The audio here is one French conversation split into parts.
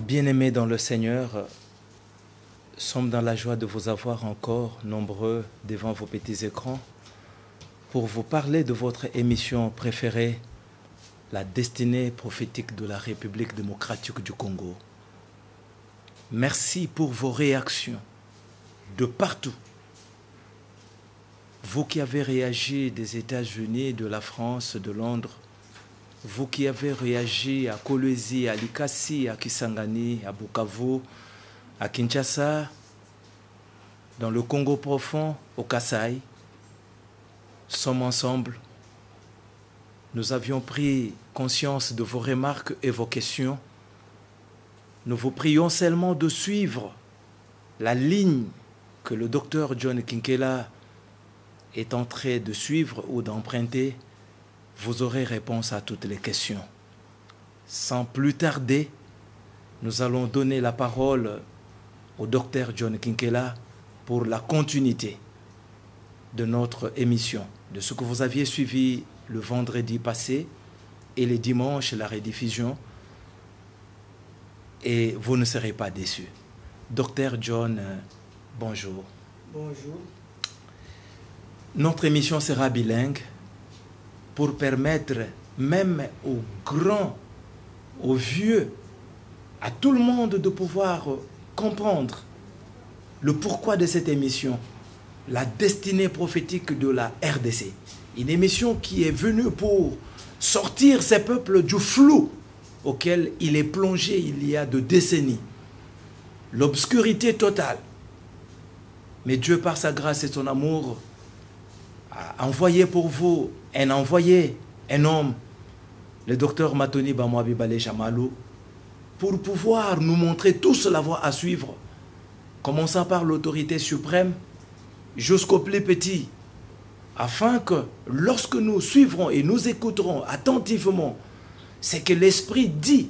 Bien-aimés dans le Seigneur, sommes dans la joie de vous avoir encore nombreux devant vos petits écrans pour vous parler de votre émission préférée, la destinée prophétique de la République démocratique du Congo. Merci pour vos réactions de partout. Vous qui avez réagi des États-Unis, de la France, de Londres, vous qui avez réagi à Kolwezi, à Likasi, à Kisangani, à Bukavu, à Kinshasa, dans le Congo profond, au Kasaï, sommes ensemble. Nous avions pris conscience de vos remarques et vos questions. Nous vous prions seulement de suivre la ligne que le docteur John Kinkela est en train de suivre ou d'emprunter. Vous aurez réponse à toutes les questions. Sans plus tarder, nous allons donner la parole au docteur John Kinkela pour la continuité de notre émission, de ce que vous aviez suivi le vendredi passé et les dimanches, la rediffusion, et vous ne serez pas déçus. Docteur John, bonjour. Bonjour. Notre émission sera bilingue pour permettre même aux grands, aux vieux, à tout le monde de pouvoir comprendre le pourquoi de cette émission, la destinée prophétique de la RDC. Une émission qui est venue pour sortir ces peuples du flou auquel il est plongé il y a de décennies. L'obscurité totale. Mais Dieu, par sa grâce et son amour, a envoyé pour vous un homme, le docteur Matoni Bamwabi Bale Jamalou, pour pouvoir nous montrer tous la voie à suivre, commençant par l'autorité suprême jusqu'au plus petit, afin que lorsque nous suivrons et nous écouterons attentivement ce que l'Esprit dit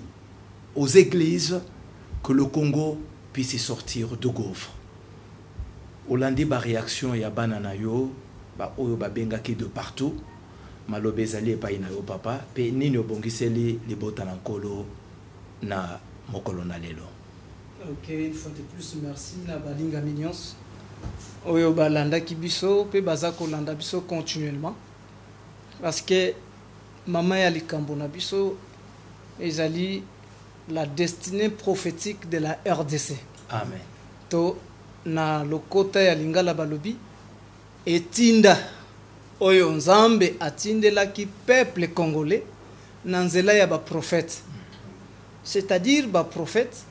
aux églises, que le Congo puisse y sortir de gouffre. Olandi ba réaction ya banana yo, ba oyo ba bengaki de partout, malobe zali pa ina yo papa, pe nini obongiseli libota na nkolo na mokolo na lelo. Ok, une fois de plus, merci na balinga mignons. Oyo balanda kibiso, pe bazako landa biso continuellement. Parce que maman ya likambo na biso, ezali la destinée prophétique de la RDC. Amen. To na lokota ya lingala balobi, etinda oyo nzambe atindelaki peuple congolais na nzela ya ba prophète. C'est-à-dire ba prophète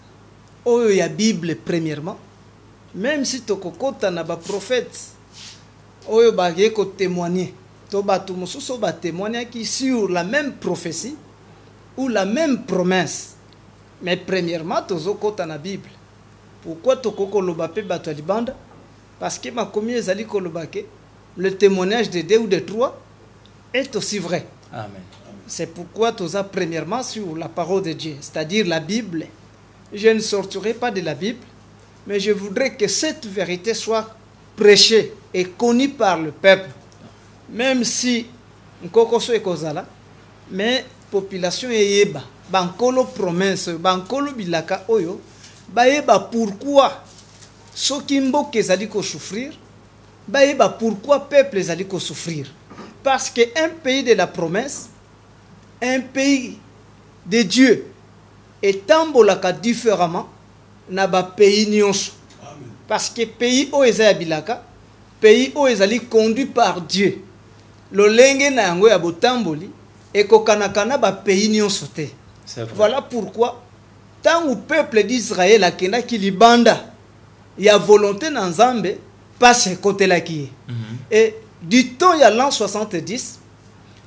oyo ya Bible premièrement, même si tokokota na ba prophète oyo ba yeko témoigner, to batu mosusu ba témoigner qui sur la même prophétie ou la même promesse. Mais premièrement tozokota na Bible. Pourquoi tokoko loba pe batu libanda? Parce que ma commis ezali kolobake, le témoignage de deux ou de trois est aussi vrai. Amen. C'est pourquoi tu as premièrement sur la parole de Dieu, c'est-à-dire la Bible. Je ne sortirai pas de la Bible, mais je voudrais que cette vérité soit prêchée et connue par le peuple. Même si Nkokoso et Kozala, mais population eyeba, bankolo promesse, bankolo bilaka oyo, baeba pourquoi soki mboka ezali ko souffrir, baeba pourquoi peuple ezali ko souffrir. Parce qu'un pays de la promesse, un pays de Dieu, etambolaka différemment na ba pays nyonso. Parce que pays o ezali bilaka, pays o ezali conduit par Dieu. Lolenge na yango ya botamboli ekokanakana ba pays nyonso te. Voilà pourquoi tant au peuple d'Israël akenda ki libanda, il y a volonté dans Nzambe passe côté là qui est. Et du temps il y a l'an 70,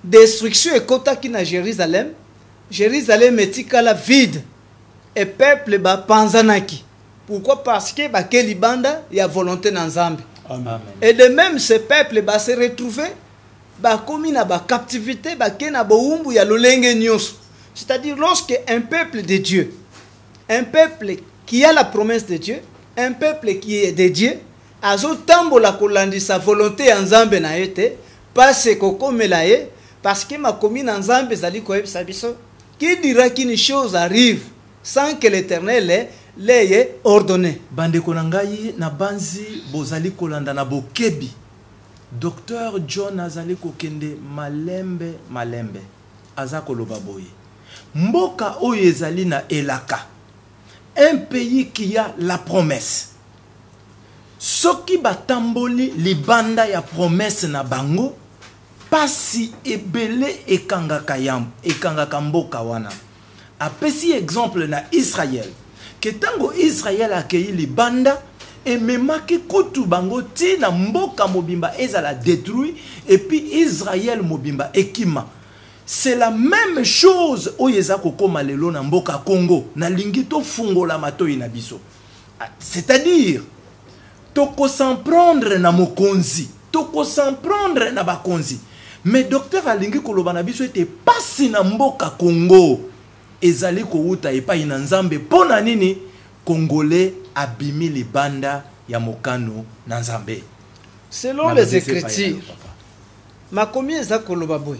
destruction et kota qui na Jérusalem, Jérusalem etikala vide et peuple ba panzanaki. Pourquoi? Parce que ba ke libanda il y a volonté dans Nzambe. Amen. Et de même ce peuple ba se retrouver ba komi na ba captivité ba ke na boumbu ya lolenge nyonso. C'est-à-dire lorsque un peuple de Dieu, un peuple qui a la promesse de Dieu, un peuple qui est de Dieu, azo tambola kolandi sa volonté en Nzambe na yete, parce que kokomela ye, parce que ma commune en Nzambe zali koyebisa biso, Qui dira qu'une chose arrive sans que l'Éternel l'ait ordonné? Bande konangai na banzi bozali kolanda na bokebi. Docteur John azali kokende malembe malembe. Azako lobaboye. Mboka oyo ezali na elaka. Un pays qui a la promesse. Soki batamboli libanda ya promesse na bango, pasi ebele ekangaka yam, ekangaka mboka wana. Apesi exemple na Israël. Ketango Israël accueilli libanda, et memaki kutu bango ti na mboka mobimba ezala détruit, et puis Israël mobimba ekima. C'est la même chose oyeza kokoma lelo na mboka Congo, na lingito fungola matoi na biso. C'est-à-dire, toko s'en prendre na mokonzi, toko s'en prendre na bakonzi. Mais docteur alingi koloba na biso ete pasi na mboka Congo ezali kouta epai na Nzambe pona nini Congolais abimi libanda ya mokano na Nzambe. Selon les Écritures, makomi eza koloba boy.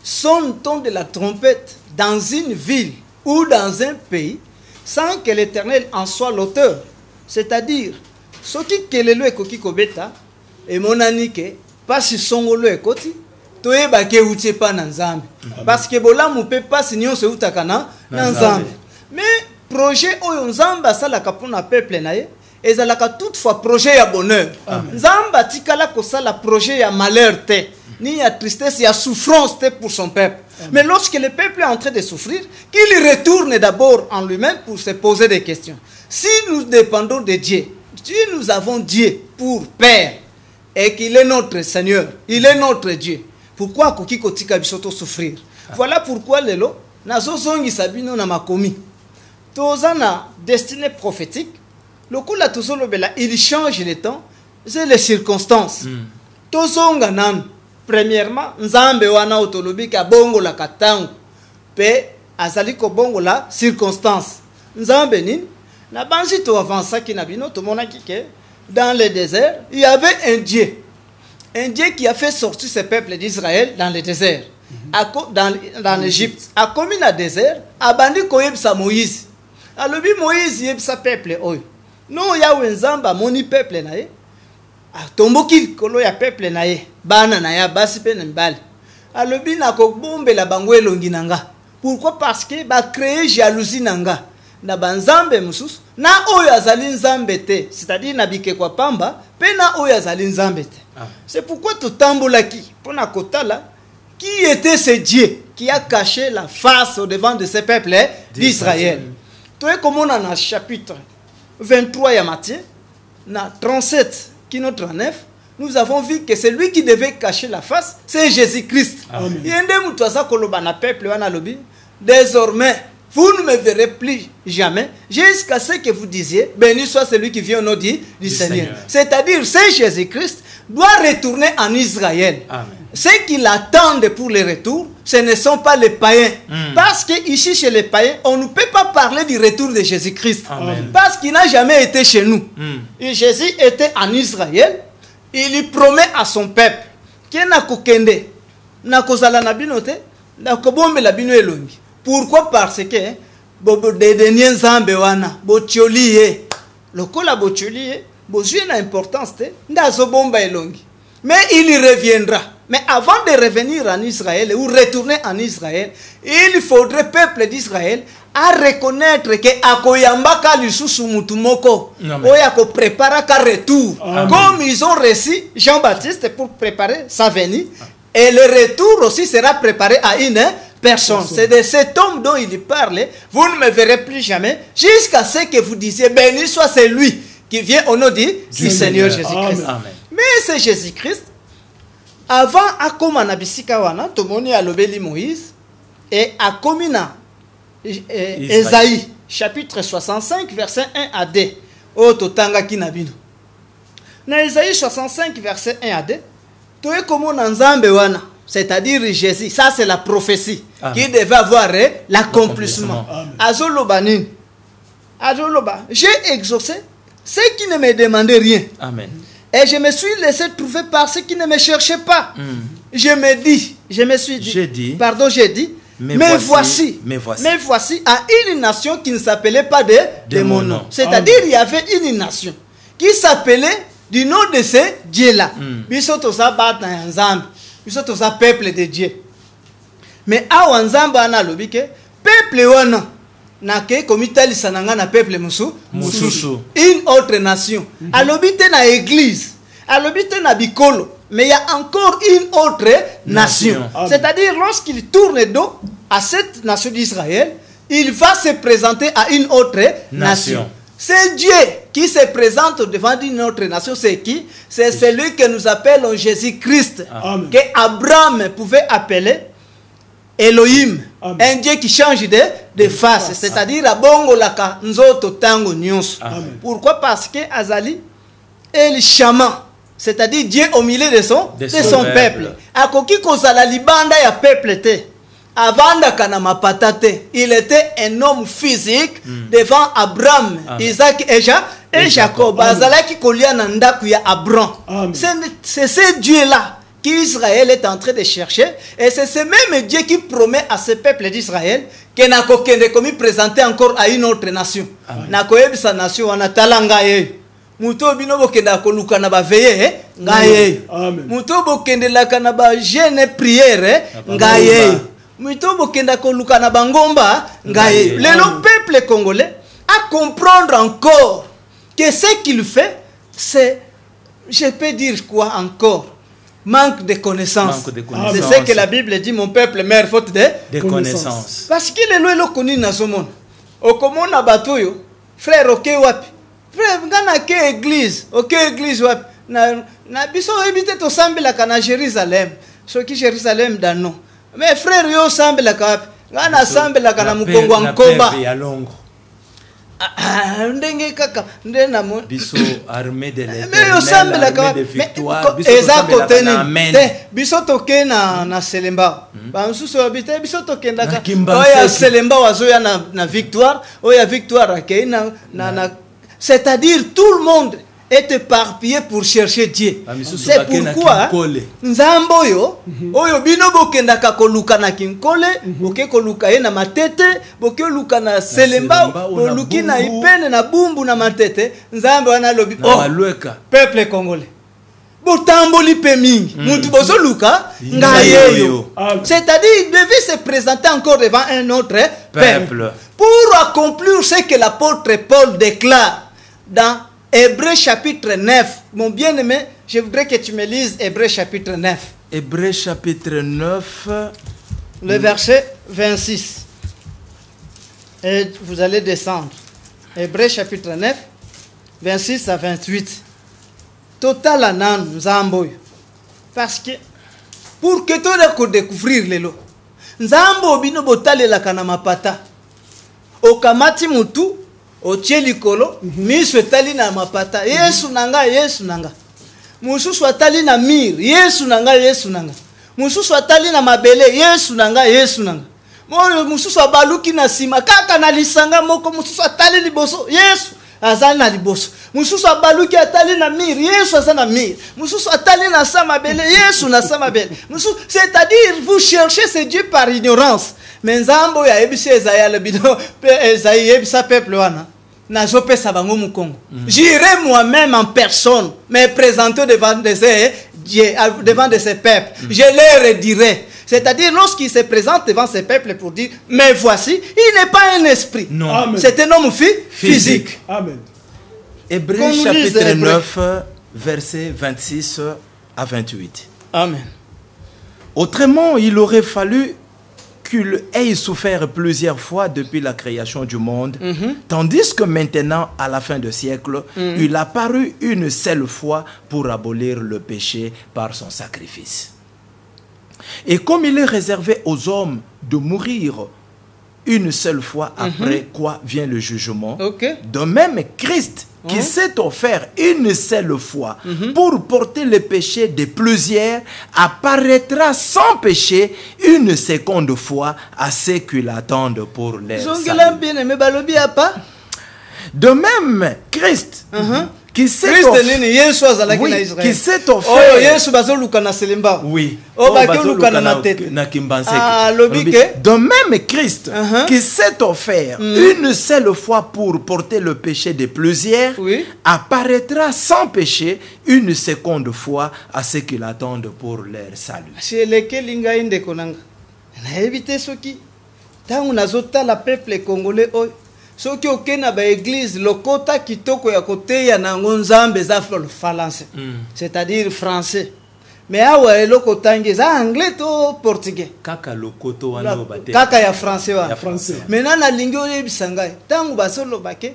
Sonne-t-on de la trompette dans une ville ou dans un pays sans que l'Éternel en soit l'auteur? C'est-à-dire, ce qui kelelo ekoki kobeta et monanike pasi songolo ekoti toyeba ke utie pa na Nzambe parce que bolamu pe pasi nyonso utaka na Nzambe. Mais projet oyo Nzambe asalaka pona peuple na ye ezalaka toutefois projet ya bonheur. Nzambe atikala kosala projet ya malheur te, ni ya tristesse, ya souffrance pour son peuple. Mais lorsque le peuple est en train de souffrir, qu'il retourne d'abord en lui-même pour se poser des questions. Si nous dépendons de Dieu, si nous avons Dieu pour Père, et qu'il est notre Seigneur, il est notre Dieu, pourquoi koki kotika bisoto souffrir? Voilà pourquoi lelo, nazo zongi sabino na makomi. Tozana destinée prophétique, le coup la tozolobela, il change le temps, c'est les circonstances. Tozonga nan. Premièrement, Nzambe wana otolobi ka bongo la katango pe azali ko bongo la circonstance. Nzambe nini na banzi to avança ki na bino to mona ki dans le désert, il y avait un Dieu qui a fait sortir ce peuple d'Israël dans le désert. Dans l'Égypte, a commis na désert, a bandi ko yebsa Moïse. Alobi Moïse yebsa peuple oyo. Non ya Nzamba moni peuple na ye. Tomboki kolo ya peuple na ye bana na ya basi pe mbali alobi na ko bombe la bango elongi nanga. Pourquoi? Parce que ba créer jalousie nanga na banzambe mususu na oyo azali nzambe te, c'est-à-dire na bike kwa pamba pe na oyo azali nzambe te. C'est pourquoi totambolaki pona kotala qui était ce Dieu qui a caché la face au devant de ce peuple d'Israël. Toi comme on a chapitre 23 ya Matthieu na 37 qui notre 9, nous avons vu que c'est lui qui devait cacher la face, c'est Jésus-Christ. Désormais, vous ne me verrez plus jamais, jusqu'à ce que vous disiez, béni soit celui qui vient au nom du Seigneur. C'est-à-dire, c'est Jésus-Christ doit retourner en Israël. Ceux qui l'attendent pour le retour, ce ne sont pas les païens. Parce qu'ici, chez les païens, on ne peut pas parler du retour de Jésus-Christ. Parce qu'il n'a jamais été chez nous. Et Jésus était en Israël. Il promet à son peuple qu'il n'a kokende, n'a kozala na binote, n'a kobombe la bino elongi. Pourquoi? Parce que bobo de denien zambe wana, botioliye, lokola botioliye, bozuye na importance te, ndazo bomba elongi. Mais il y reviendra. Mais avant de revenir en Israël ou retourner en Israël, il faudrait peuple d'Israël à reconnaître que akoyambaka lisusu mutumoko oya ko prépara ka retour. Comme ils ont reçu Jean-Baptiste pour préparer sa venue, et le retour aussi sera préparé à une personne. C'est de cet homme dont il parle. Vous ne me verrez plus jamais jusqu'à ce que vous disiez béni soit celui qui vient au nom du Seigneur Jésus-Christ. Mais c'est Jésus-Christ. Avant akoma na bisika wana tomoni alobeli Moïse et akomi na Esaïe chapitre 65 verset 1 à 2. O totanga kinabino. Na Esaïe 65 verset 1 à 2, toye komo na Nzambe wana, c'est-à-dire Jésus. Ça c'est la prophétie qui devait avoir l'accomplissement. Azoloba nini? Azoloba, j'ai exaucé ceux qui ne me demandaient rien. Amen. Et je me suis laissé trouver par ceux qui ne me cherchaient pas. Je me suis dit, j'ai dit, Mais voici à une nation qui ne s'appelait pas de mon nom. C'est-à-dire, il y avait une nation qui s'appelait du nom de ces dieux-là. Bisotosa bat na nzambe. Bisotosa peuple de Dieu. Mais à nzambe ana lobike peuple wana na ke komitali sananga na peuple musu. Une autre nation. Alobite na église. Alobite na bikolo. Mais il y a encore une autre nation. C'est-à-dire, lorsqu'il tourne dos à cette nation d'Israël, il va se présenter à une autre nation. C'est Dieu qui se présente devant une autre nation. C'est qui? C'est celui que nous appelons Jésus-Christ. Que Abraham pouvait appeler Elohim. Un Dieu qui change de face. C'est-à-dire, Abongo laka nzoto tango nyonso. Pourquoi? Parce que Azali est le chaman. C'est-à-dire Dieu au milieu de son peuple. Akoki kozala libanda ya peuple te. Avanda kana mapata te. Il était un homme physique devant Abraham, Isaac et Jacob. Azalaki kolia na ndaku ya Abraham. C'est ce Dieu-là qu'Israël est en train de chercher. Et c'est ce même Dieu qui promet à ce peuple d'Israël que nako kende komi présenter encore à une autre nation. Nako yebisa nation wana talanga ye. Muto bino bokenda koluka na ba veye ngaye. Muto bokende la kana ba jeune prière ngaye. Muto bokenda koluka na bangomba ngaye. Le peuple congolais à comprendre encore que ce qu'il fait, c'est, je peux dire quoi encore, manque de connaissances. C'est ce que la Bible dit, mon peuple meurt faute de connaissances. Parce qu'il est loin connu dans ce monde. Au comment na batoyo, frère ok wapi. Frère, ngana ke église, ok église wapi. Na biso ebite to sambela kana Jérusalem. So ki Jérusalem dans non. Mais frère yo sambela ka wapi. Ngana sambela kana mukongo wa Nkoba. Ndenge kaka ndena mo biso armée de victoire biso biso toke na Selemba ba nsusu habite biso toke ndaka oya Selemba wazoya na victoire oya victoire akei na c'est-à-dire tout le monde est éparpillé pour chercher Dieu. C'est pourquoi nzambo yo oyo bino bokendaka koluka na kinkole boke koluka ye na matete boke luka na Selemba boluki na ipene na bumbu na matete nzambo wana lobi peuple congolais botamboli pe mingi mutu bozo luka ngayeyo. C'est-à-dire il devait se présenter encore devant un autre peuple pour accomplir ce que l'apôtre Paul déclare dans Hébreux chapitre 9. Mon bien-aimé, je voudrais que tu me lises Hébreux chapitre 9. Hébreux chapitre 9. Le verset 26. Et vous allez descendre. Hébreux chapitre 9, 26 à 28. Total anan nzambo. Parce que pour que tu aies découvrir les lots. Nzambo bino botale la kanama pata. Okamati mutu. Otie likolo miso etali na mapata Yesu nanga mususu atali na mir Yesu nanga mususu atali na mabele Yesu nanga mo mususu abaluki na sima kaka na lisanga moko mususu atali liboso Yesu azali na liboso mususu abaluki atali na mir Yesu azali na mir mususu atali na sa mabele Yesu na sa mabele mususu. C'est-à-dire vous cherchez ce Dieu par ignorance. Mais nzambo ya ebise ezaya le bidon ezaya ebisa peuple wana na jope sabango mukongo. J'irai moi-même en personne me présenter devant de ces peuples. Je leur dirai. C'est-à-dire lorsqu'il se présente devant ces peuples pour dire mais voici, il n'est pas un esprit. Non. C'est un homme physique. Amen. Hébreux chapitre 9 verset 26 à 28. Amen. Autrement, il aurait fallu qu'il ait souffert plusieurs fois depuis la création du monde, tandis que maintenant, à la fin du siècle, il a paru une seule fois pour abolir le péché par son sacrifice. Et comme il est réservé aux hommes de mourir une seule fois, après quoi vient le jugement, de même Christ, qui s'est offert une seule fois pour porter le péché de plusieurs, apparaîtra sans péché une seconde fois à ceux qui l'attendent pour leur salut. De même, Christ, qui s'est Christ offert, nini Yesu azalaki na oui, Israël. qui s'est Oh offert, Yesu bazoluka na selemba. oui, Oh bazo bakoluka na luka matete. na kimbanseke. Ah, lobike. De même Christ Uh-huh. qui s'est offert une seule fois pour porter le péché de plusieurs, Oui. apparaîtra sans péché une seconde fois à ceux qui l'attendent pour leur salut. Asielekeli ngai ndeko nanga. Nayebi te soki ntango nazotala peuple congolais oyo soki oke na baeglise lokota kitoko ya koteya nango nzambe eza falance, c'est-à-dire français. Mais awa eloko tangi eza anglais to portugais. Kaka lokoto wana obate. Kaka ya français wana. Ya français. Maintenant nalingi oyebisa ngai ntango basolobake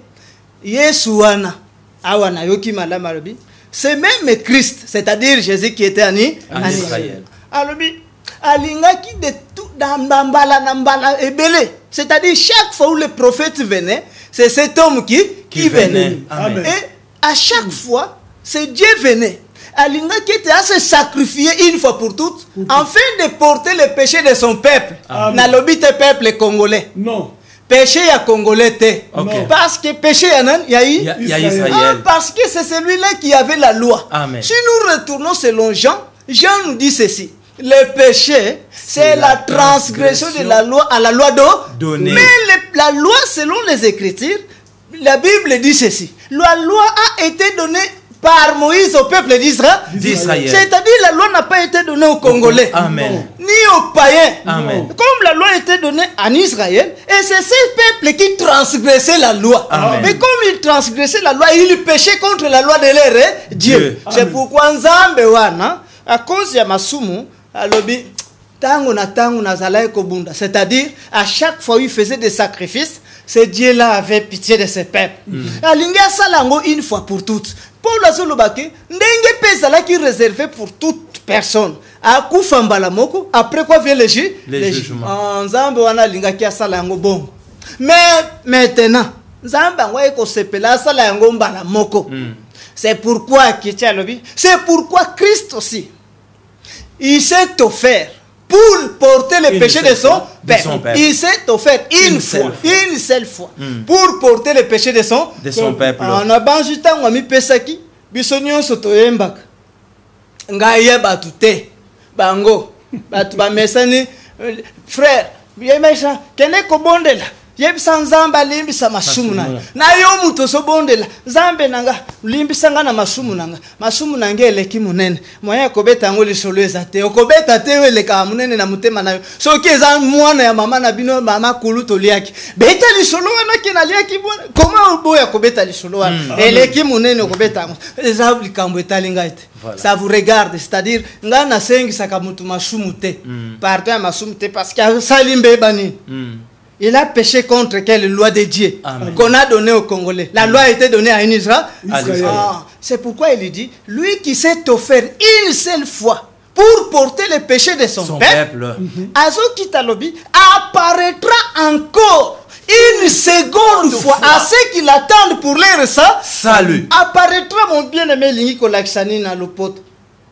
Yesu wana awa nayoki malamu alobi c'est même Christ, c'est-à-dire Jésus qui était en Israël. Alobi alingaki de tout nambala ebele, c'est-à-dire chaque fois où le prophète venait c'est cet homme qui venait. Amen. Et à chaque fois c'est Dieu venait. Alingaki était à se sacrifier une fois pour toutes afin de porter le péché de son peuple. Nalobi te peuple congolais. Non. Péché ya congolais te. Okay. Parce que péché ya nan ya Il y a Israël. Ah, parce que c'est celui-là qui avait la loi. Amen. Si nous retournons selon Jean, Jean nous dit ceci. Le péché, c'est la transgression de la loi à la loi donnée. Mais la loi, selon les Écritures, la Bible dit ceci. La loi a été donnée par Moïse au peuple d'Israël. C'est-à-dire la loi n'a pas été donnée aux Congolais. Amen. Ni aux païens. Amen. Comme la loi a été donnée en Israël, et c'est ce peuple qui transgressait la loi. Amen. Mais comme ils transgressaient la loi, ils péchaient contre la loi de leur Dieu. C'est pourquoi Nzambe wana, à cause ya masumu, alobi tango na zalaye kobunda. C'est-à-dire, à chaque fois il faisait des sacrifices, ce Dieu-là avait pitié de ses peuples. Alingi asalango une fois pour toutes. Paul azolobake ndenge pesa qui réservé pour toute personne. Akufa mbala moko, après quoi vient le jugement. Nzambe wana lingaki asala yango bongo. Mais maintenant, Nzambe ngwa eko sepela asala yango mbala moko. C'est pourquoi c'est pourquoi Christ aussi il s'est offert pour porter le péché de son peuple. Il s'est offert une seule fois pour porter le péché de son peuple. On a banji tango mi pesaki biso nyonso toyembaka. Ngai yeba tute bango batu ba mesani frère yemesha kene ko bondela yebisa nzambe alimbisa masumu na yo muto so bondela nzambe nanga limbisa nga na masumu nanga eleki munene moya kobeta ngo lisolo ezate okobeta te eleka munene na mutema nayo soki eza mwana ya mama na bino mama kulu toliaki beta lisolo wana kina liaki bona koma boya kobeta lisolo wana eleki munene okobeta ngo eza likambo etalinga ite. Voilà. Ça vous regarde, c'est-à-dire nga na sengi saka mutu masumu te pardon ya masumu te parce que salimbe bani. Il a péché contre quelle loi de Dieu qu'on a donnée aux Congolais. La loi a été donnée à Israël. C'est pourquoi il dit, lui qui s'est offert une seule fois pour porter le péché de son peuple, Azo Kitalobi apparaîtra encore une seconde fois à ceux qui l'attendent pour leur salut. Apparaîtra mon bien-aimé Lingiko Laksani na lopoto.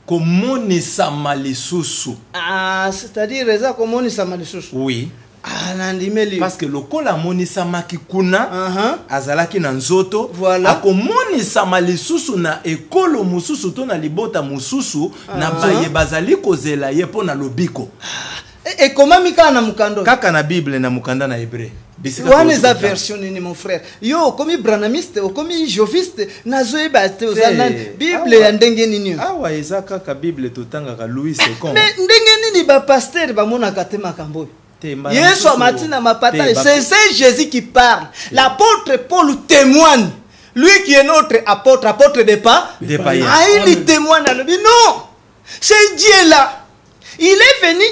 Komonisa malisusu. C'est-à-dire, Reza komonisa malisusu. Oui. Parce que lokola monisa makikuna azalaki na nzoto akomonisa malisusu na ekolo mususu to na libota mususu na baye bazali kozela ye po na lobiko. Et comment mika na mukando kaka na Bible na mukanda na Hébreu. Wana za version ni mon frère. Yo komi branamiste, komi joviste nazoe bate ozana Bible ya ndenge nini. Awa eza kaka Bible totanga ka Louis II. Mais ndenge nini ba pasteur ba mona katema kamboy. Yesu amatina mapata, c'est Jésus qui parle. L'apôtre Paul témoigne. Lui qui est notre apôtre, apôtre des païens. Il témoigne à lui. Non, c'est Dieu là. Il est venu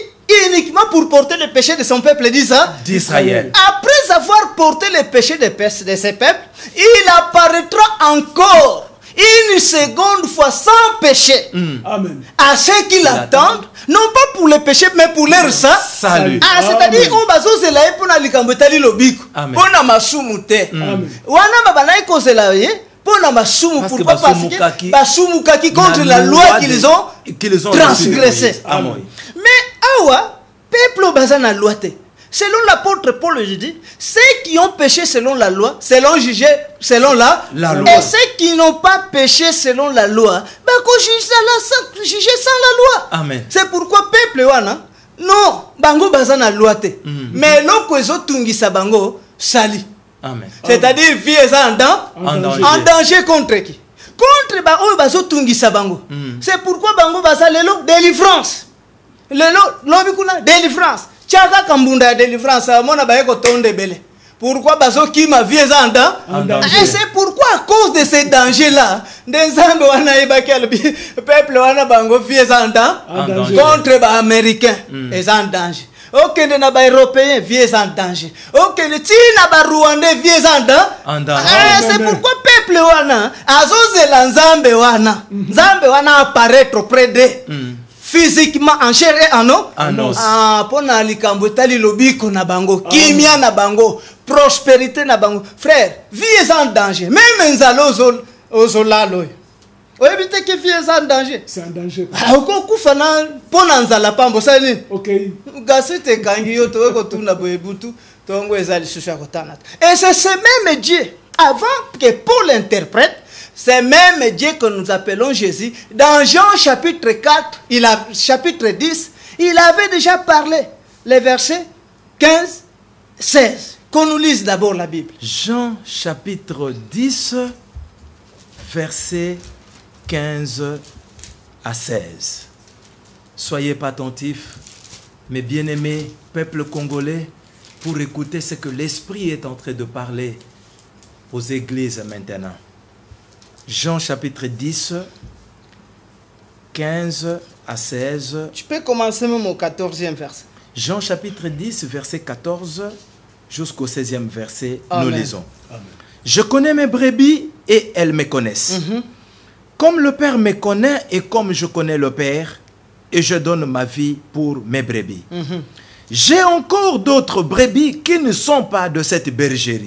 uniquement pour porter le péché de son peuple d'Israël. Après avoir porté le péché de ses peuples, il apparaîtra encore une seconde fois sans péché. Amen. À ceux qui l'attendent, non pas pour le péché, mais pour leur salut. C'est-à-dire, on va se la pour la likambetali lobiko. Pour na masumu te. Wana babana ko se la pour na masumu pourquoi parce que basumu kaki contre la loi qu'ils ont transgressée. Mais awa peuple bazana loi te. Selon l'apôtre Paul, je dis, ceux qui ont péché selon la loi, jugé selon la loi. Et ceux qui n'ont pas péché selon la loi, juger sans la loi. Amen. C'est pourquoi peuple wana, non, bango bazana loi te. Mais loko ezo tungisa bango sali. Amen. C'est-à-dire vie en danger contre qui? Contre ba oyo bazo tungisa bango. C'est pourquoi bango bazalelo délivrance. Lelo lobi kuna délivrance. Tchaka kambunda délivrance mona ba yeko tonde bele. Pourquoi bazo ki ma vie en danger? Et c'est pourquoi à cause de ces dangers là, des zambe wana ibaki peuple wana bango vie en danger contre ba américain et en danger. Ok, na ba européen vie en danger. Ok, tina ba rwandais vie en danger. C'est pourquoi peuple wana azozela nzambe wana apparaître auprès d'eux. Physiquement en chair et en os. Pona likambo tali lobiko na bango, kimia na bango, prospérité na bango. Frère, vie est en danger. Même nzalo ozolalo. Oyebite que vie est en danger. C'est un danger. Okokufana pona nzala pambo sali. OK. Gasite gangi yo to ko tuna boyebutu tongo ezali susha kotana. Et c'est ce même Dieu avant que Paul interprète. C'est même Dieu que nous appelons Jésus. Dans Jean chapitre 4, chapitre 10, il avait déjà parlé. Les versets 15, 16. Qu'on nous lise d'abord la Bible. Jean chapitre 10, versets 15 à 16. Soyez pas attentifs, mes bien-aimés peuple congolais, pour écouter ce que l'Esprit est en train de parler aux églises maintenant. Jean chapitre 10, 15 à 16. Tu peux commencer même au 14e verset. Jean chapitre 10, verset 14 jusqu'au 16e verset, Amen. Nous lisons. Amen. Je connais mes brebis et elles me connaissent. Comme le Père me connaît et comme je connais le Père, et je donne ma vie pour mes brebis. J'ai encore d'autres brebis qui ne sont pas de cette bergerie.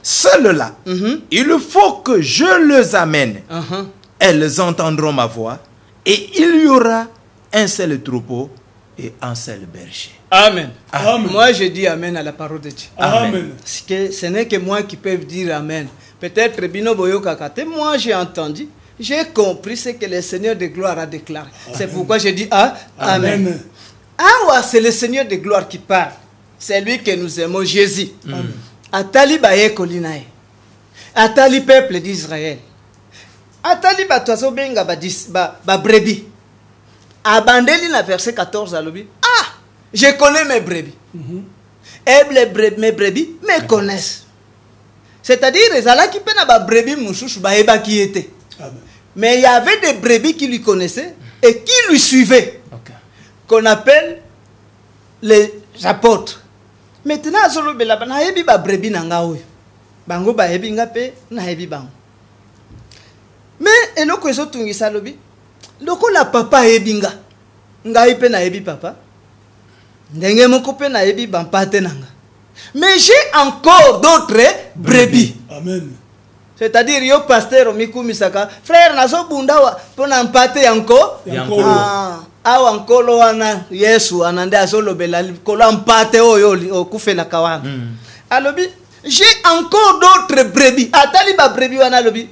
Celles-là, il faut que je les amène. Elles entendront ma voix et il y aura un seul troupeau et un seul berger. Amen. Amen. Moi, je dis Amen à la parole de Dieu. Amen. Ce n'est que moi qui peux dire Amen. Peut-être Bino Boyo Kakate, moi j'ai entendu, j'ai compris ce que le Seigneur de gloire a déclaré. C'est pourquoi je dis Amen. Ah, c'est le Seigneur de gloire qui parle. C'est lui que nous aimons, Jésus. Atali baye kolinae. Atali peuple d'Israël. Atali batoazo benga ba brebis. Abandeli na verset 14 à l'obi. Ah, je connais mes brebis. Et mes brebis me connaissent. C'est-à-dire, les ala qui pena ba brebis mouchouch ba eba qui était. Mais il y avait des brebis qui lui connaissaient et qui lui suivaient. Qu'on appelle les apôtres. Maintenant, na hebi ba brebi nanga oyo. Bango ba hebi ngape na hebi bango. Mais eloko ezo tungisa lobi. Loko la papa hebi nga. Nga ipe na hebi papa. Ndenge moko pe na hebi bampate nanga. Mais j'ai encore d'autres brebis. Amen. C'est-à-dire yo pasteur omiku misaka frère nazo bundawa pona mpate yanko. Awa nkolo wana Yesu anande azolobela kolo mpate oyo okufela kawana. Alobi, j'ai encore d'autres brebis. Atali ba brebis wana alobi.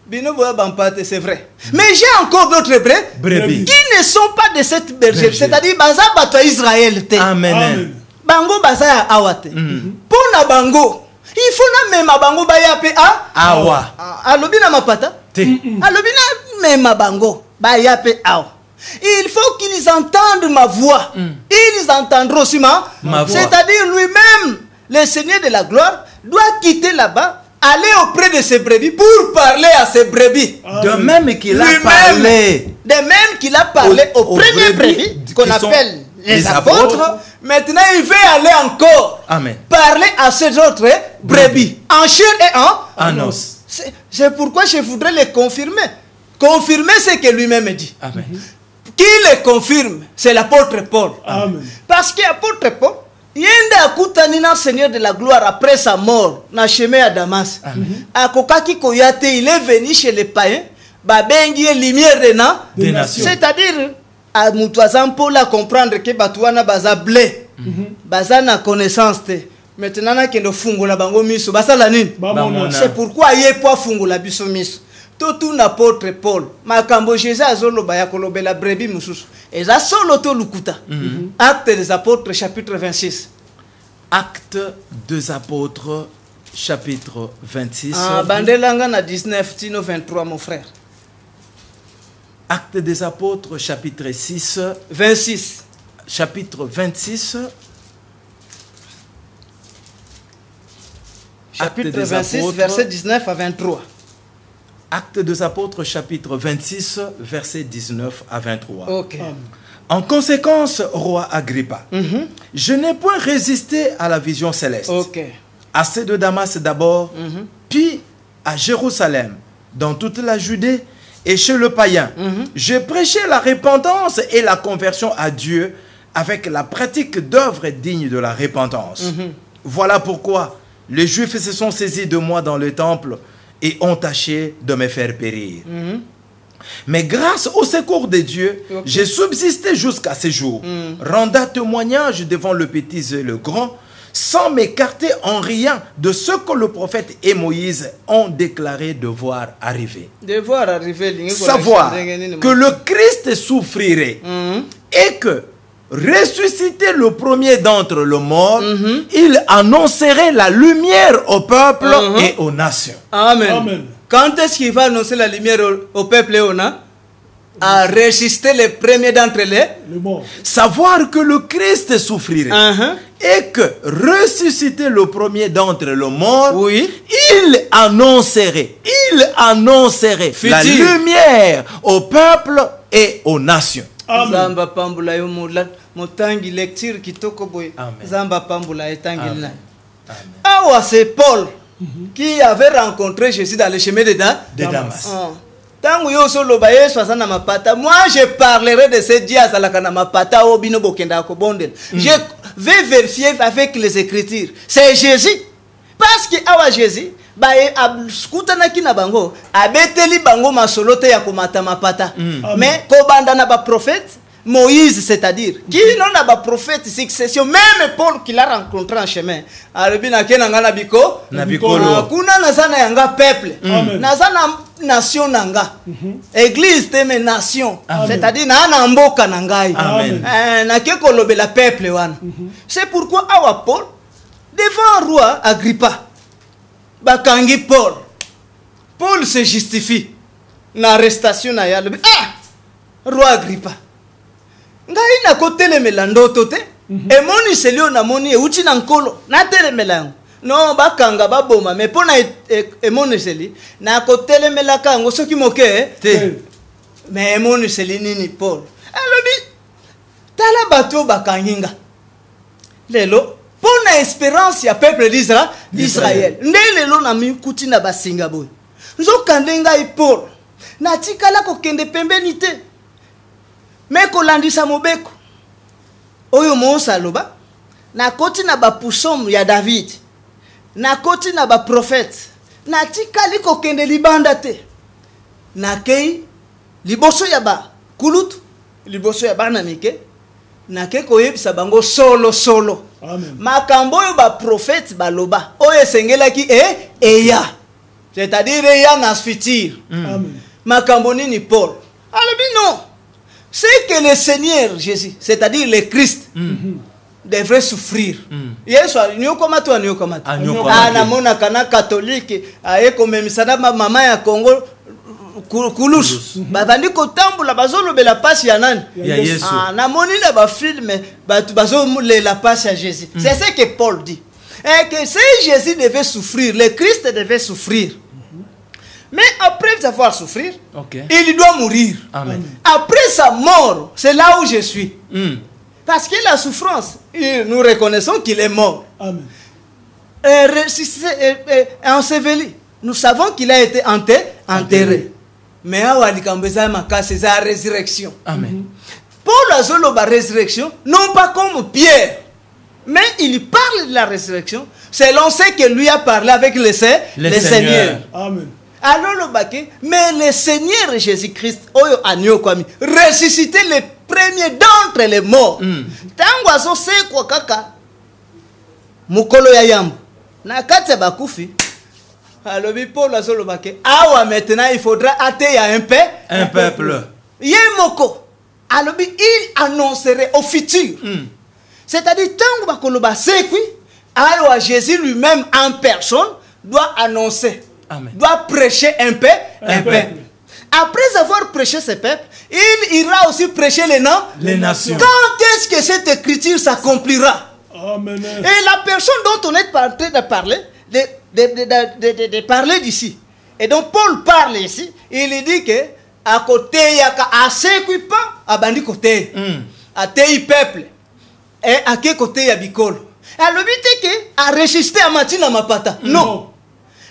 Bino boya bampate, c'est vrai. Mais j'ai encore d'autres brebis qui ne sont pas de cette bergerie. C'est-à-dire baza bato Israël te. Amen. Bango baza ya awate. Pona bango. Il faut na mema bango baya pe awa. Alobi na mapata. Alobi na mema bango baya pe awa. Il faut qu'ils entendent ma voix. Ils entendront aussi ma voix. C'est-à-dire lui-même, le Seigneur de la gloire, doit quitter là-bas, aller auprès de ses brebis pour parler à ses brebis. De même qu'il a parlé. De même qu'il a parlé aux premiers brebis, qu'on appelle les apôtres. Maintenant, il veut aller encore parler à ces autres brebis, en chair et en os. C'est pourquoi je voudrais le confirmer. Confirmer ce que lui-même dit. Amen. Qui le confirme, c'est l'apôtre Paul. Amen. Parce que l'apôtre Paul, il y a un Seigneur de la gloire après sa mort, dans le chemin à Damas. Il est venu chez les païens, babengi lumière des nations. C'est-à-dire, à Moutouazan Paul a comprendre que Batouana baza blé. baza na connaissance te. Maintenant na kendo fungola bango miso basala nini? C'est pourquoi yepo fungola biso miso. Tout n'apôtre Paul, makambo Jésus azoloba ya kolobela brebi mususu. Eza solo to lukuta. Actes des apôtres chapitre 26. Actes des apôtres chapitre 26. Bandelanga na 19 tino 23 mon frère. Actes des apôtres chapitre 6 26. Chapitre 26. Chapitre 26 verset 19 à 23. Actes des apôtres chapitre 26 verset 19 à 23. OK. En conséquence, roi Agrippa, je n'ai point résisté à la vision céleste. OK. À ceux de Damas d'abord, puis à Jérusalem, dans toute la Judée et chez le païen. Je prêchais la repentance et la conversion à Dieu avec la pratique d'œuvres dignes de la repentance. Voilà pourquoi les Juifs se sont saisis de moi dans le temple et ont tâché de me faire périr. Mais grâce au secours de Dieu, j'ai subsisté jusqu'à ce jour, rendant témoignage devant le petit et le grand, sans m'écarter en rien de ce que le prophète et Moïse ont déclaré devoir arriver. Savoir que le Christ souffrirait et que, ressuscité le premier d'entre les morts, il annoncerait la lumière au peuple et aux nations. Amen. Amen. Quand est-ce qu'il va annoncer la lumière au peuple et aux nations? À ressusciter les premiers d'entre les morts. Savoir que le Christ souffrirait et que, ressuscité le premier d'entre les morts, il annoncerait la lumière au peuple et aux nations. Zamba pambula yo motangi lecture kitoko boy. Zamba pambula etangi na. Awa c'est Paul qui avait rencontré Jésus dans le chemin de Damas. Tangu yo solo ba Yesu asana mapata. Moi je parlerai de ce Dieu asalaka na mapata obino bokenda ko bondel. Je vais vérifier avec les écritures. C'est Jésus. Parce que awa Jésus ba abskutana kina bango abeteli bango masolote ya komata mapata. Mais kobanda na ba prophète Moïse, c'est-à-dire qui non a ba prophète succession, même Paul qui l'a rencontré en chemin. Arabina kenanga na biko kuna nazana yanga peuple nazana nation nanga église teme nation, c'est-à-dire na mboka nangai na ke kolobela peuple wana. C'est pourquoi awa Paul devant roi Agrippa bakangi Paul se justifie na arrestation na ya roi Agrippa ngai na kotelemela ndoto te emoni selio na moni euti na nkolo na telemela no bakanga baboma me pona emoni seli na kotelemela kango soki moke te me emoni seli nini Paul alobi tala bato bakanginga lelo pona espérance ya peuple d'Israël nde lelo na mikuti na basinga boy nzokande ngai Paul na tikala kokende pembeni te me kolandisa mobeko oyo Mose aloba na koti na ba pusom ya David na koti na ba prophète na tikali kokende libanda te na kei liboso ya ba kulutu liboso ya bana mike na ke koyebisa bango solo makambo oyo ba prophète baloba oyo esengelaki eya, c'est-à-dire eya na futur. Makambo nini Paul alobi non, c'est que le Seigneur Jésus, c'est-à-dire le Christ, devrait souffrir. Yesu nyokomatu anyokomatu. Ana mona kana catholique aye komemisana mama ya Congo kulus. Babandi kotambula bazolo be la passe ya nani? Ya Yesu. Na moni na ba film batu bazolo la passe à Jésus. C'est ce que Paul dit. Et que si Jésus devait souffrir, le Christ devait souffrir. Mais après avoir souffert, il doit mourir. Amen. Après sa mort, c'est là où je suis. Parce que la souffrance, nous reconnaissons qu'il est mort. Amen. Enseveli. Nous savons qu'il a été enterré. Mais c'est la résurrection. Amen. Paul a dit la résurrection, non pas comme Pierre, mais il parle de la résurrection selon ce que lui a parlé avec le Seigneur. Amen. Alors le baquet, mais le Seigneur Jésus-Christ, ressuscité le premier d'entre les morts. Tango azosekwa kaka mukolo ya yambo. Na kati ya bakufi. Alobi Paul azolobake awa maintenant il faudra ateya un peuple. Yemoko. Alobi il annoncerait au futur. C'est-à-dire tango bakoloba sekwi, alors Jésus lui-même en personne doit annoncer. Amen. Doit prêcher un peuple. Après avoir prêché ce peuple, il ira aussi prêcher les nations. Quand est-ce que cette écriture s'accomplira? Amen. Et la personne dont on est en train de parler, de parler d'ici. Et donc Paul parle ici, il dit que à côté il y a à sekui pas à bandi côté, à tei peuple et à quel côté il y a bicol. Alors but que à résister à Matina Mapata. Non.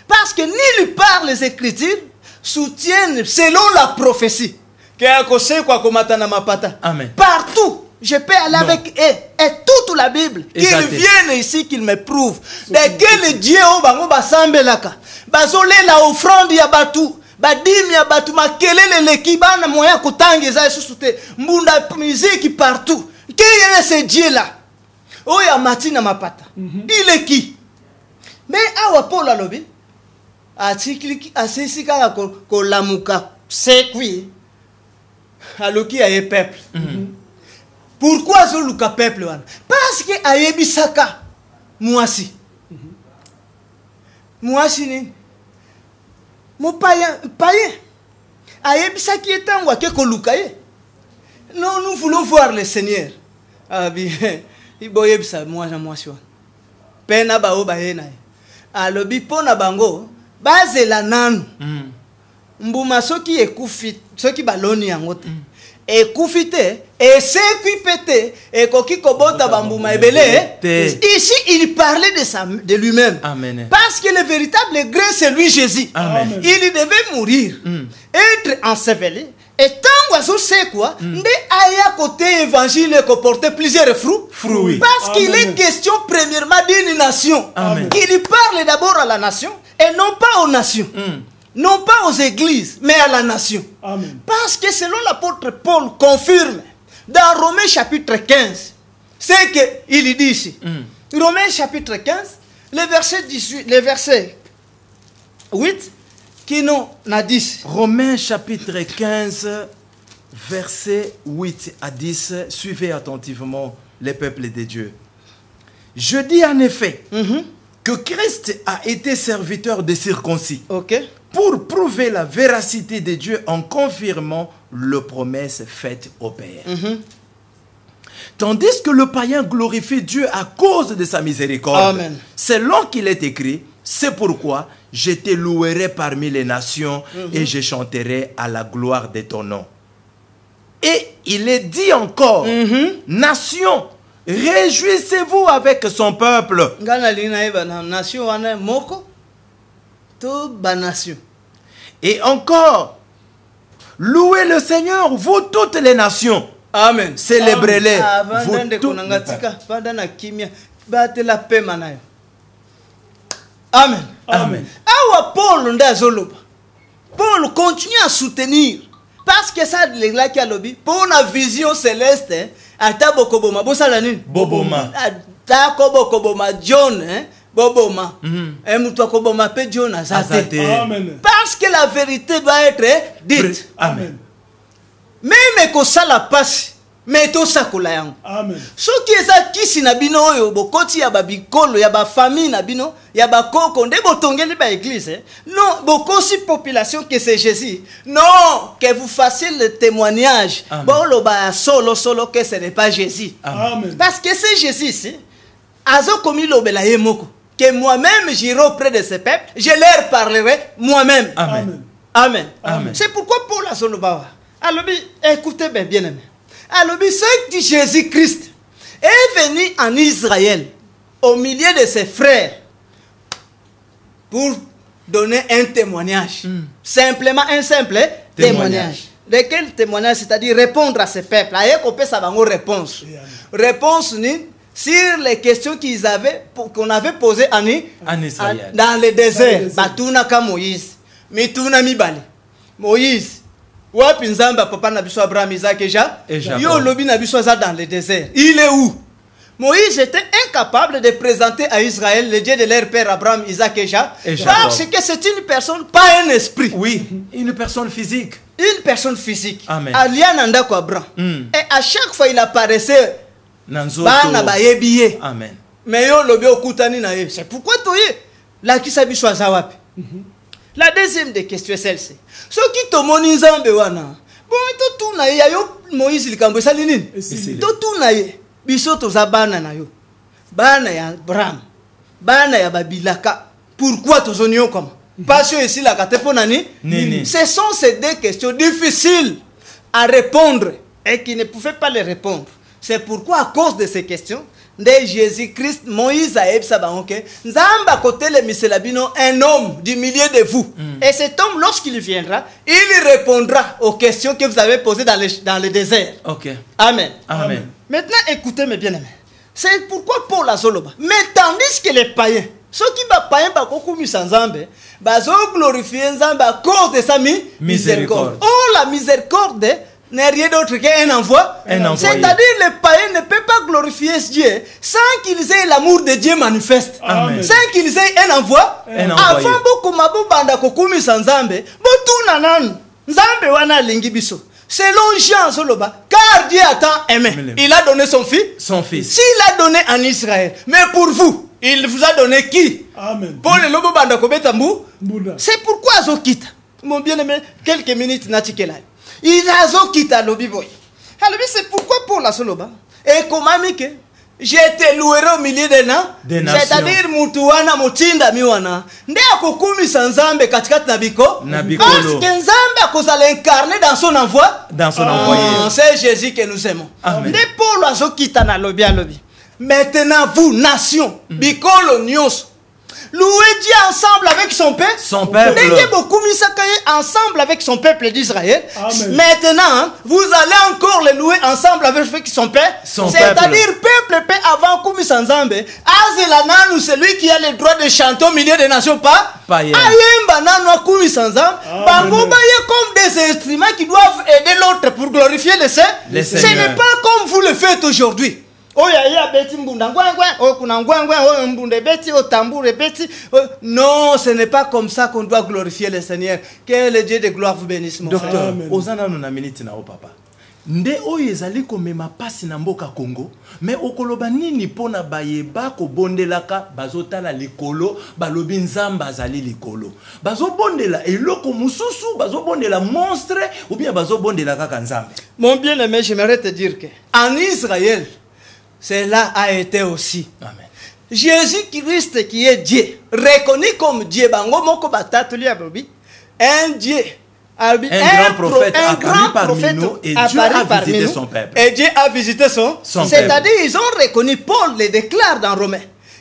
Parce que ni lui parle les écritures soutiennent selon la prophétie. Amen. Partout, je peux aller avec eux. Et toute la Bible, qu'ils viennent ici, qu'ils me prouvent. Dès que le Dieu va s'embelaka, bazole la offrande ya batu, badim ya batu, makelele lekibana moya kutangi za susute, mbunda musique partout. Qui est ce Dieu là? Oh ya Matina Mapata. Il est qui? Mais awa Paul alobi. Atikli asisika ko lamuka sekwi aloki aye peuple. Pourquoi zoluka peuple wana? Parce que ayebisaka mwasi. Mwasi ni mo païen ayebisaki etangwa ke koluka ye. Non, nous voulons voir le Seigneur. Ah bien, iboyebisa mwasi wana. Pena ba obayena. Alobi pona bango bazela nanu mbuma soki ekufi soki baloni yango te ekufi te esekwi pete ekoki kobota bambuma ebele. Ici il parlait de lui-même. Amen. Parce que le véritable gré c'est lui Jésus. Amen. Il devait mourir, être enseveli. Et tant que c'est quoi, nde aya côté évangile ko porter plusieurs fruits. Parce qu'il est question premièrement d'une nation. Amen. Il parle d'abord à la nation et non pas aux nations. Non pas aux églises, mais à la nation. Amen. Parce que selon l'apôtre Paul confirme dans Romains chapitre 15, c'est qu'il dit ici. Romains chapitre 15, le verset 18, le verset 8, qui nous a dit. Romains chapitre 15, verset 8 à 10. Suivez attentivement les peuples de Dieu. Je dis en effet que Christ a été serviteur des circoncis. Pour prouver la véracité de Dieu en confirmant les promesses faites au Père. Tandis que le païen glorifie Dieu à cause de sa miséricorde. Amen. Selon qu'il est écrit, c'est pourquoi je te louerai parmi les nations et je chanterai à la gloire de ton nom. Et il est dit encore, nation, réjouissez-vous avec son peuple. Et encore, louez le Seigneur, vous toutes les nations. Amen. Célébrez-les. Vous toutes. Amen. Amen. Awa Paul ndazoloba. Paul continue à soutenir. Parce que ça, les gars qui a lobby, pour la vision céleste, ata bokoboma, bosala nini? Boboma. Ata kobokoboma John, Boboma. Et muto koboma pe John azate. Amen. Parce que la vérité va être dite. Amen. Même que ça la passe, mais tout ça kola yango. Amen. Ce qui est ça qui si nabino yo bokoti ya babikolo ya ba famille nabino ya ba koko nde botongeli ba église. Non, bokosi population que c'est Jésus. Non, que vous fassiez le témoignage. Bon lo ba solo que ce n'est pas Jésus. Amen. Parce que c'est Jésus ici. Azo komi lo bela yemoko. Que moi-même j'irai auprès de ce peuple, je leur parlerai moi-même. Amen. Amen. Amen. C'est pourquoi Paul a son bawa. Alors, écoutez bien aimé. Alors, ce que Jésus-Christ est venu en Israël, au milieu de ses frères, pour donner un témoignage. Simplement un simple témoignage. De quel témoignage? C'est-à-dire répondre à ce peuple. Aïe, qu'on peut savoir une réponse. Réponse sur les questions qu'on avait posées en Israël. Dans le désert. Batuna ka Moïse. Mituna mibali. Moïse. Wapi nzamba papa na biso Abraham, Isaac et Jacob. Yo lobi na biso za dans le désert. Il est où? Moïse était incapable de présenter à Israël le Dieu de leur père Abraham, Isaac et Jacob. Parce que c'est une personne, pas un esprit. Oui, une personne physique. Une personne physique. Amen. Aliananda ko Abraham. Et à chaque fois il apparaissait. Bana ba yebiye. Amen. Mais yo lobi okutani na ye. C'est pourquoi toye la ki sabi so za wapi. La deuxième des questions est celle-ci. Ce qui te moni nzambe wana. Bon to tout na ye yo Moïse likambo sali nini? To tout na ye. Biso toza bana na yo. Bana ya Abraham. Bana ya Babilaka. Pourquoi tozonio comme? Parce que ici la kate po nani? Ce sont ces deux questions difficiles à répondre et qui ne pouvaient pas les répondre. C'est pourquoi à cause de ces questions de Jésus-Christ, Moïse a dit Nzamba côté le miselabino, un homme du milieu de vous. Et cet homme, lorsqu'il viendra, il répondra aux questions que vous avez posées dans le désert. Ok. Amen. Amen. Maintenant, écoutez mes bien-aimés. C'est pourquoi Paul a Zoloba. Mais tandis que les païens, ceux qui sont païens, ils glorifier Nzamba à cause de sa miséricorde. Oh, la miséricorde n'est rien d'autre qu'un envoi. C'est-à-dire les païens ne peuvent pas glorifier Dieu sans qu'ils aient l'amour de Dieu manifeste. Amen. Sans qu'ils aient un envoi. Avant beaucoup mabubanda kokumi sanzambe, botuna nan nzambe wana lingi biso. Selon Jean Soloba, car Dieu a tant aimé, il a donné son fils. Son fils. S'il a donné en Israël, mais pour vous, il vous a donné qui? Amen. Pour le lobo banda kobetambu. C'est pourquoi Zokita, mon bien-aimé, quelques minutes natikela. Il a Zokita lobi boy. Alors c'est pourquoi pour la Soloba. Et comment que je te louerai au milieu des nations. C'est-à-dire mutuwana mutinda miwana. Nde akokumi sanzambe katikati nabiko. Parce que nzambe akozala incarné dans son envoi. Dans son envoyé. C'est Jésus que nous aimons. Amen. Nde Paul azokita na lobi a lobi. Maintenant vous nation, bikolo nyos. Louez Dieu ensemble avec son peuple. Son peuple. Ensemble avec son peuple d'Israël. Maintenant, vous allez encore le louer ensemble avec son peuple. C'est-à-dire, peuple avant Koumi Sanzambe. Azelananu, celui qui a le droit de chanter au milieu des nations, pas. Ayemba nanu Koumi Sanzambe. Bangoba y comme des instruments qui doivent aider l'autre pour glorifier le Seigneur. Ce n'est pas comme vous le faites aujourd'hui. Non, ce n'est pas comme ça qu'on doit glorifier le Seigneur. Que le Dieu de gloire vous bénisse, mon frère. Docteur, ozana na minute na o papa. Nde oyo ezali komema pasi na mboka Congo, mais okoloba nini pona bayeba ko bondelaka bazotala likolo, balobi nzamba azali likolo. Bazobondela eloko mususu, bazobondela monstre ou bien bazobondela kaka nzambe. Mon bien-aimé, j'aimerais te dire que en Israël, cela a été aussi. Amen. Jésus-Christ qui est Dieu, reconnu comme Dieu, un Dieu, un grand prophète apparu parmi nous et Dieu a visité son peuple. Et Dieu a visité son peuple. C'est-à-dire ils ont reconnu, Paul le déclare dans Romains,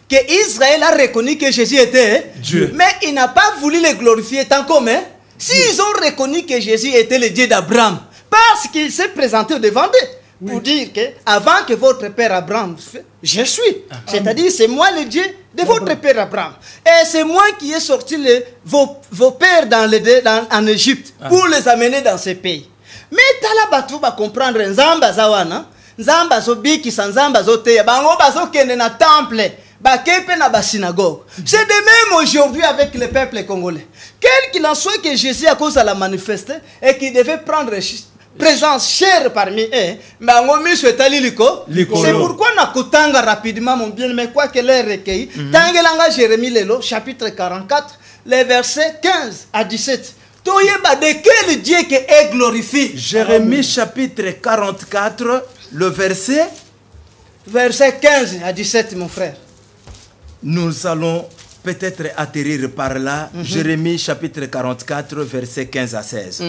que Israël a reconnu que Jésus était Dieu. Mais il n'a pas voulu le glorifier tant comme s'ils ont reconnu que Jésus était le Dieu d'Abraham, parce qu'il s'est présenté devant eux. Pour dire que avant que votre père Abraham, je suis. C'est-à-dire, c'est moi le Dieu de votre père Abraham. Et c'est moi qui ai sorti vos pères en Égypte pour les amener dans ce pays. Mais Talabatou va comprendre Nzamba Zawana, Nzamba Zobiki, Nzamba Zoteya, Bango Bazo Kene na temple, Bakepe na ba synagogue. C'est de même aujourd'hui avec le peuple congolais. Quel qu'il en soit que Jésus à cause de la manifester et qui devait prendre présence chère parmi eux, c'est pourquoi nakutanga rapidement mon bien, mais quoi que l'ait recueilli, Tangelanga Jérémie Lelo, chapitre 44, les versets 15 à 17. Toyeba de quel Dieu qui est glorifié. Jérémie chapitre 44, le verset 15 à 17, mon frère. Nous allons peut-être atterrir par là. Jérémie chapitre 44, verset 15 à 16.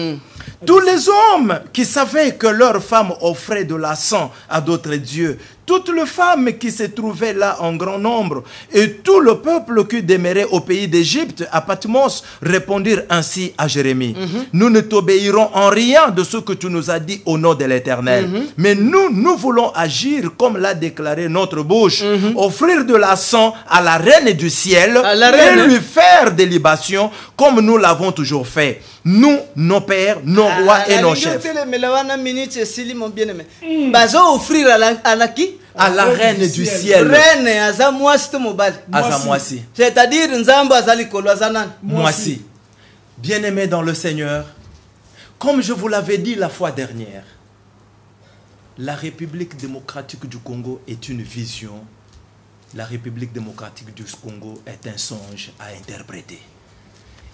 Tous les hommes qui savaient que leurs femmes offraient de la sang à d'autres dieux, toutes les femmes qui se trouvaient là en grand nombre et tout le peuple qui demeurait au pays d'Égypte, à Patmos, répondirent ainsi à Jérémie. Nous ne t'obéirons en rien de ce que tu nous as dit au nom de l'Éternel. Mais nous voulons agir comme l'a déclaré notre bouche, offrir de la sang à la reine du ciel et lui faire des libations comme nous l'avons toujours fait. Nous, nos pères, nos rois et nos chefs. À la reine du ciel. C'est-à-dire Moisi. Bien-aimés dans le Seigneur, comme je vous l'avais dit la fois dernière, la République démocratique du Congo est une vision. La République démocratique du Congo est un songe à interpréter.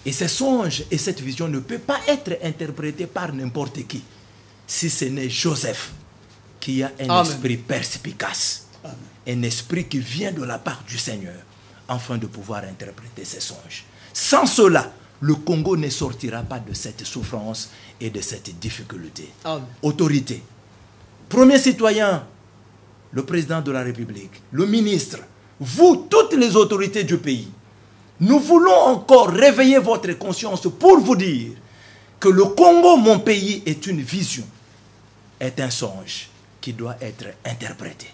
Et ce songe et cette vision ne peuvent pas être interprétés par n'importe qui, si ce n'est Joseph, qui a un esprit perspicace, un esprit qui vient de la part du Seigneur, afin de pouvoir interpréter ces songes. Sans cela, le Congo ne sortira pas de cette souffrance et de cette difficulté. Autorité. Premier citoyen, le président de la République, le ministre, vous, toutes les autorités du pays, nous voulons encore réveiller votre conscience pour vous dire que le Congo, mon pays, est une vision, est un songe qui doit être interprété.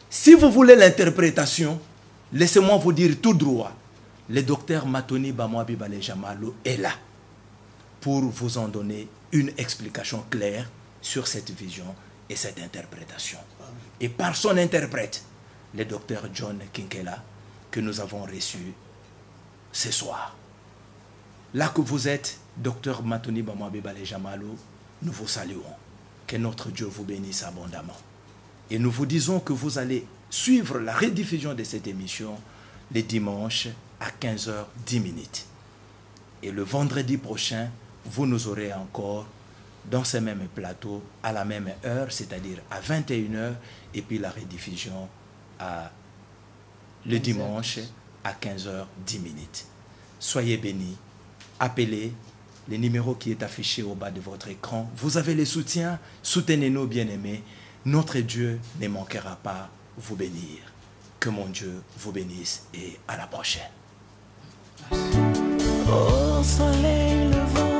Si vous voulez l'interprétation, laissez-moi vous dire tout droit, le docteur Matoni Bamwabi Balejamalo est là pour vous en donner une explication claire sur cette vision et cette interprétation. Et par son interprète, le docteur John Kinkela, que nous avons reçu ce soir. Là que vous êtes, docteur Matoni Bamwabi Balejamalo, nous vous saluons. Que notre Dieu vous bénisse abondamment. Et nous vous disons que vous allez suivre la rediffusion de cette émission les dimanches à 15h10. Et le vendredi prochain, vous nous aurez encore dans ce même plateau à la même heure, c'est-à-dire à 21h, et puis la rediffusion le dimanche à 15h10. Soyez bénis, appelez le numéro qui est affiché au bas de votre écran. Vous avez le soutien, soutenez-nous bien-aimés. Notre Dieu ne manquera pas vous bénir. Que mon Dieu vous bénisse et à la prochaine. Au soleil levant.